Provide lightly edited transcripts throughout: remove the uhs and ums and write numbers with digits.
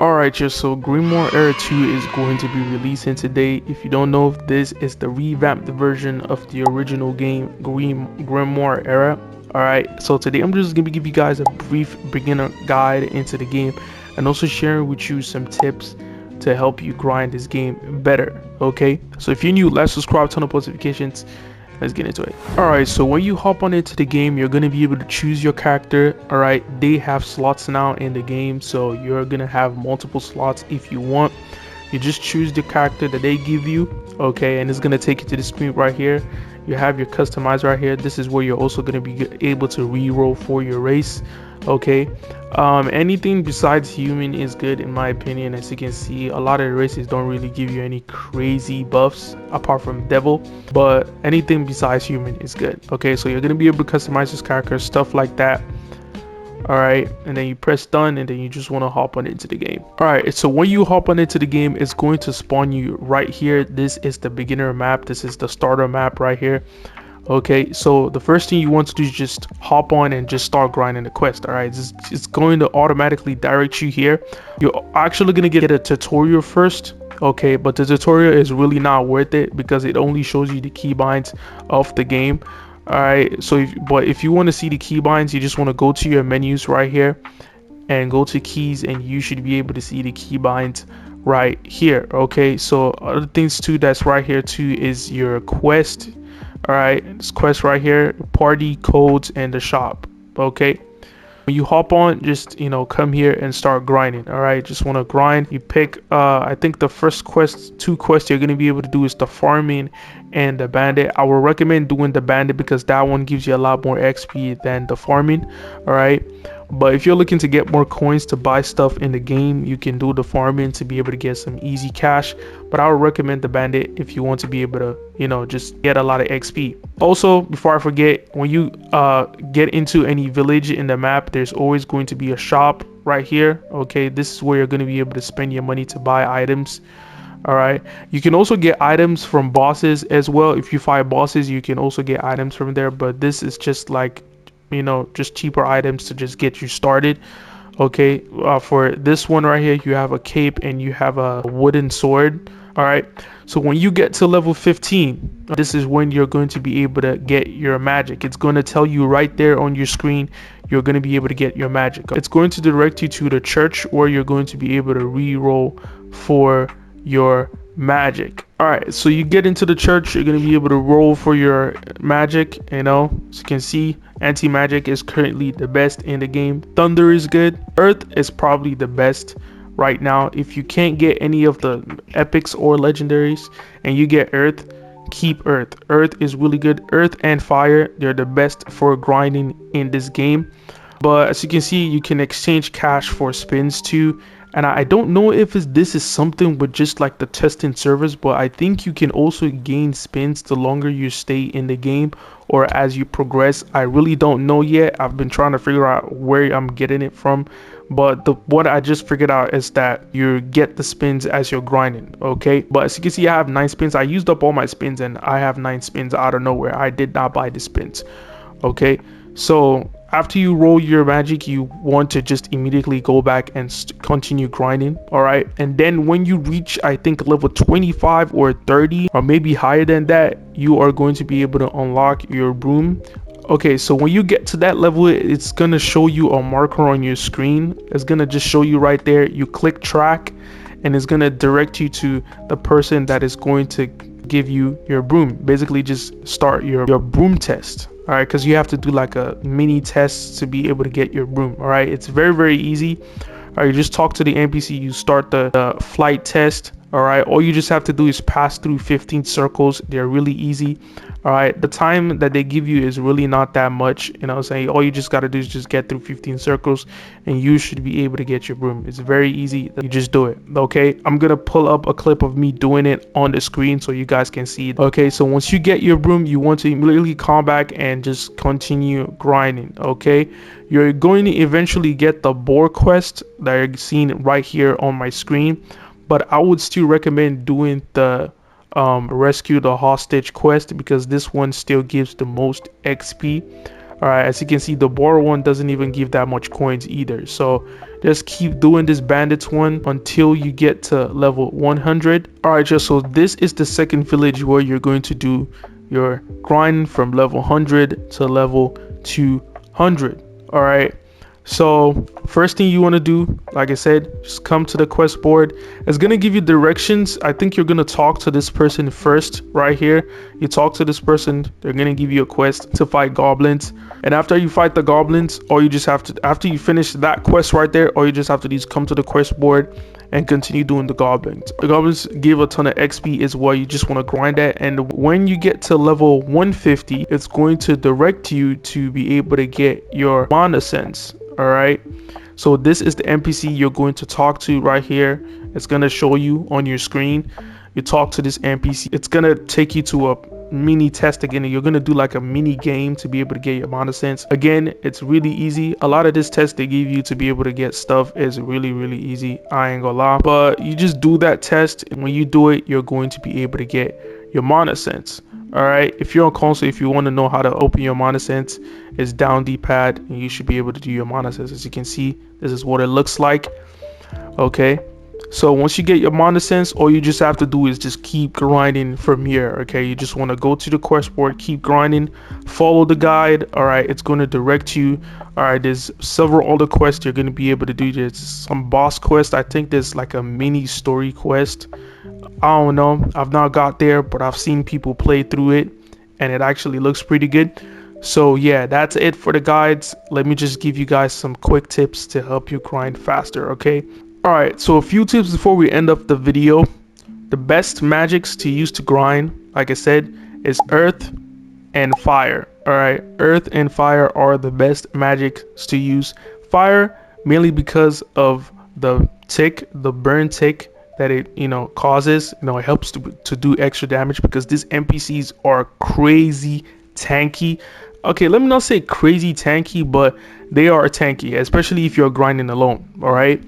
Alright, so Grimoire Era 2 is going to be releasing today. If you don't know, this is the revamped version of the original game, Grimoire Era. Alright, so today I'm just going to give you guys a brief beginner guide into the game and also sharing with you some tips to help you grind this game better. Okay, so if you're new, let's subscribe, turn on notifications. Let's get into it. Alright, so when you hop on into the game, you're going to be able to choose your character. Alright, they have slots now in the game, so you're going to have multiple slots if you want. You just choose the character that they give you, okay, and it's going to take you to the screen right here. You have your customize right here. This is where you're also going to be able to re-roll for your race. Okay, anything besides human is good in my opinion. As you can see, a lot of the races don't really give you any crazy buffs apart from devil, but anything besides human is good. Okay, so you're going to be able to customize this character, stuff like that. All right, and then you press done, and then you just want to hop on into the game. All right, so when you hop on into the game, it's going to spawn you right here. This is the beginner map. This is the starter map right here. Okay, so the first thing you want to do is just hop on and just start grinding the quest. All right, it's going to automatically direct you here. You're actually going to get a tutorial first. Okay, but the tutorial is really not worth it because it only shows you the keybinds of the game. All right, so if you want to see the keybinds, you just want to go to your menus right here and go to keys, and you should be able to see the keybinds right here. Okay, so other things too that's right here too is your quest. All right, this quest right here, party codes and the shop. Okay, when you hop on, just come here and start grinding. All right, just want to grind. You pick I think the first two quests you're going to be able to do is the farming and the bandit. I would recommend doing the bandit because that one gives you a lot more XP than the farming. All right, but if you're looking to get more coins to buy stuff in the game, you can do the farming to be able to get some easy cash. But I would recommend the bandit if you want to be able to just get a lot of XP. Also, before I forget, when you get into any village in the map, there's always going to be a shop right here. Okay, this is where you're going to be able to spend your money to buy items. All right, you can also get items from bosses as well. If you fight bosses, you can also get items from there, but this is just like just cheaper items to just get you started. Okay, for this one right here, you have a cape and you have a wooden sword. All right, so when you get to level 15, this is when you're going to be able to get your magic. It's going to tell you right there on your screen you're going to be able to get your magic. It's going to direct you to the church where you're going to be able to re-roll for your magic. All right, so you get into the church, you're going to be able to roll for your magic. As you can see, anti-magic is currently the best in the game. Thunder is good. Earth is probably the best right now. If you can't get any of the epics or legendaries and you get earth, keep earth. Earth is really good. Earth and fire, they're the best for grinding in this game. But as you can see, you can exchange cash for spins too. And I don't know if this is something with just like the testing servers, but I think you can also gain spins the longer you stay in the game or as you progress. I really don't know yet. I've been trying to figure out where I'm getting it from, but what I just figured out is that you get the spins as you're grinding. Okay, but as you can see, I have 9 spins. I used up all my spins and I have 9 spins out of nowhere. I did not buy the spins. Okay, so after you roll your magic, you want to just immediately go back and continue grinding. All right, and then when you reach, I think, level 25 or 30 or maybe higher than that, you are going to be able to unlock your broom. Okay, so when you get to that level, it's gonna show you a marker on your screen. It's gonna just show you right there. You click track and it's gonna direct you to the person that is going to give you your broom. Basically, just start your broom test. All right, because you have to do like a mini test to be able to get your broom. All right, it's very easy. All right, you just talk to the NPC, you start the flight test. All right, all you just have to do is pass through 15 circles. They're really easy. All right, the time that they give you is really not that much. Saying all you just got to do is just get through 15 circles and you should be able to get your broom. It's very easy. You just do it. Okay, I'm gonna pull up a clip of me doing it on the screen so you guys can see it. Okay, so once you get your broom, you want to immediately come back and just continue grinding. Okay, you're going to eventually get the boar quest that you're seeing right here on my screen, but I would still recommend doing the rescue the hostage quest because this one still gives the most XP. All right, as you can see, the boar one doesn't even give that much coins either, so Just keep doing this bandits one until you get to level 100. All right, just so this is the second village where you're going to do your grind from level 100 to level 200. All right, so first thing you want to do, like I said, just come to the quest board. It's going to give you directions. I think you're going to talk to this person first. Right here, you talk to this person, they're going to give you a quest to fight goblins. And after you fight the goblins, or you just have to, after you finish that quest right there, or you just have to just come to the quest board and continue doing the goblins. The goblins give a ton of XP as well. You just want to grind that. And when you get to level 150, it's going to direct you to be able to get your mana sense. All right, so this is the NPC you're going to talk to right here. It's going to show you on your screen. You talk to this NPC. It's going to take you to a mini test again, and you're going to do like a mini game to be able to get your mana sense. Again, it's really easy. A lot of this test they give you to be able to get stuff is really easy. I ain't gonna lie, but you just do that test, and when you do it, you're going to be able to get your mana sense. All right, if you're on console, if you want to know how to open your mana sense, it's down D-pad, and you should be able to do your mana sense. As you can see, this is what it looks like. Okay, so once you get your mana sense, all you just have to do is just keep grinding from here. Okay, you just want to go to the quest board, keep grinding, follow the guide. All right, it's going to direct you. All right, there's several other quests you're going to be able to do. There's some boss quest. I think there's like a mini story quest. I don't know, I've not got there, but I've seen people play through it and it actually looks pretty good. So yeah, that's it for the guides. Let me just give you guys some quick tips to help you grind faster. Okay, all right, so a few tips before we end up the video. The best magics to use to grind, like I said, is earth and fire. All right, earth and fire are the best magics to use. Fire mainly because of the tick, the burn tick that it causes. It helps to do extra damage because these NPCs are crazy tanky. Okay, let me not say crazy tanky, but they are tanky, especially if you're grinding alone. All right,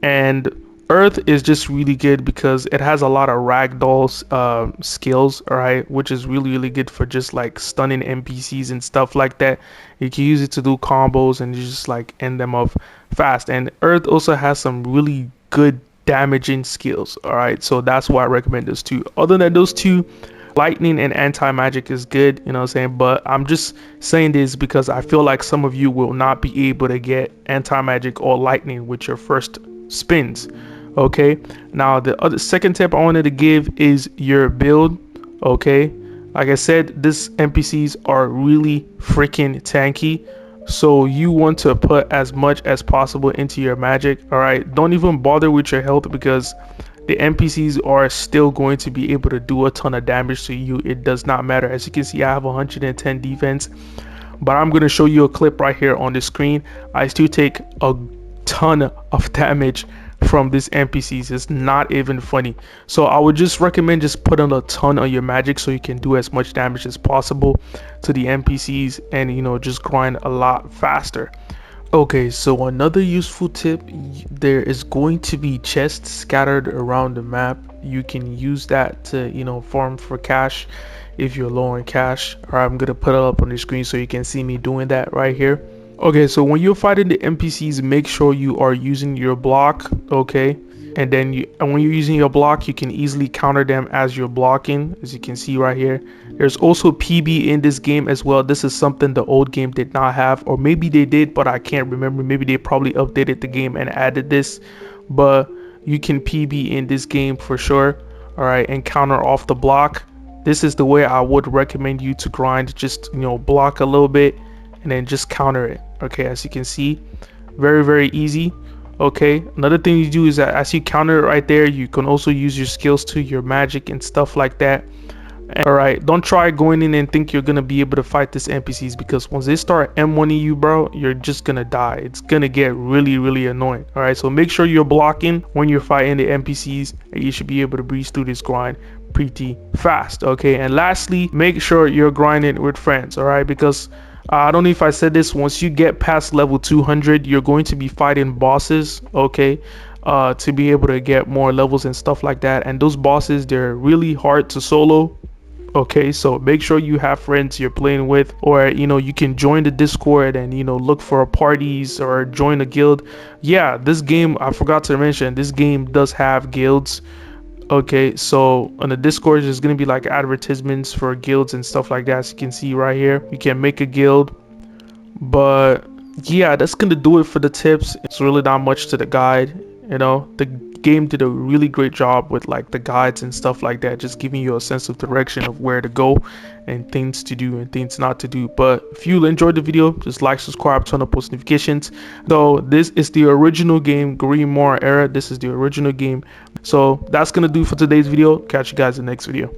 and earth is just really good because it has a lot of ragdoll skills. All right, which is really good for just like stunning NPCs and stuff like that. You can use it to do combos and just like end them off fast. And earth also has some really good damaging skills. All right, so that's why I recommend those two. Other than those two, lightning and anti-magic is good, you know what I'm saying, but I'm just saying this because I feel like some of you will not be able to get anti-magic or lightning with your first spins. Okay, now the second tip I wanted to give is your build. Okay, like I said, these NPCs are really freaking tanky, so you want to put as much as possible into your magic. All right, don't even bother with your health because the NPCs are still going to be able to do a ton of damage to you. It does not matter. As you can see, I have 110 defense, but I'm going to show you a clip right here on the screen. I still take a ton of damage from these NPCs. It's not even funny. So I would just recommend just putting a ton on your magic so you can do as much damage as possible to the NPCs and just grind a lot faster. Okay, so another useful tip, there is going to be chests scattered around the map. You can use that to farm for cash if you're low on cash. All right, I'm gonna put it up on the screen so you can see me doing that right here. Okay, so when you're fighting the NPCs, make sure you are using your block. Okay, and then when you're using your block, you can easily counter them as you're blocking, as you can see right here. There's also PB in this game as well. This is something the old game did not have, or maybe they did, but I can't remember. Maybe they probably updated the game and added this, but you can PB in this game for sure. All right, and counter off the block. This is the way I would recommend you to grind. Just block a little bit and then just counter it. Okay, as you can see, very easy. Okay, another thing you do is that as you counter it right there, you can also use your skills to your magic and stuff like that. All right, don't try going in and think you're gonna be able to fight this NPCs, because once they start M1ing you, bro, you're just gonna die. It's gonna get really annoying. All right, so make sure you're blocking when you're fighting the NPCs, and you should be able to breeze through this grind pretty fast. Okay, and lastly, make sure you're grinding with friends. All right, because I don't know if I said this, once you get past level 200, you're going to be fighting bosses. Okay, to be able to get more levels and stuff like that, and those bosses, they're really hard to solo. Okay, so make sure you have friends you're playing with, or you can join the Discord and look for parties or join a guild. Yeah, this game, I forgot to mention, this game does have guilds. Okay, so on the Discord there's gonna be like advertisements for guilds and stuff like that. As you can see right here, you can make a guild. But yeah, that's gonna do it for the tips. It's really not much to the guide. The game did a really great job with like the guides and stuff like that, just giving you a sense of direction of where to go and things to do and things not to do. But if you enjoyed the video, just like, subscribe, turn on post notifications. So this is the original game, Grimoire era. This is the original game. So that's gonna do for today's video. Catch you guys in the next video.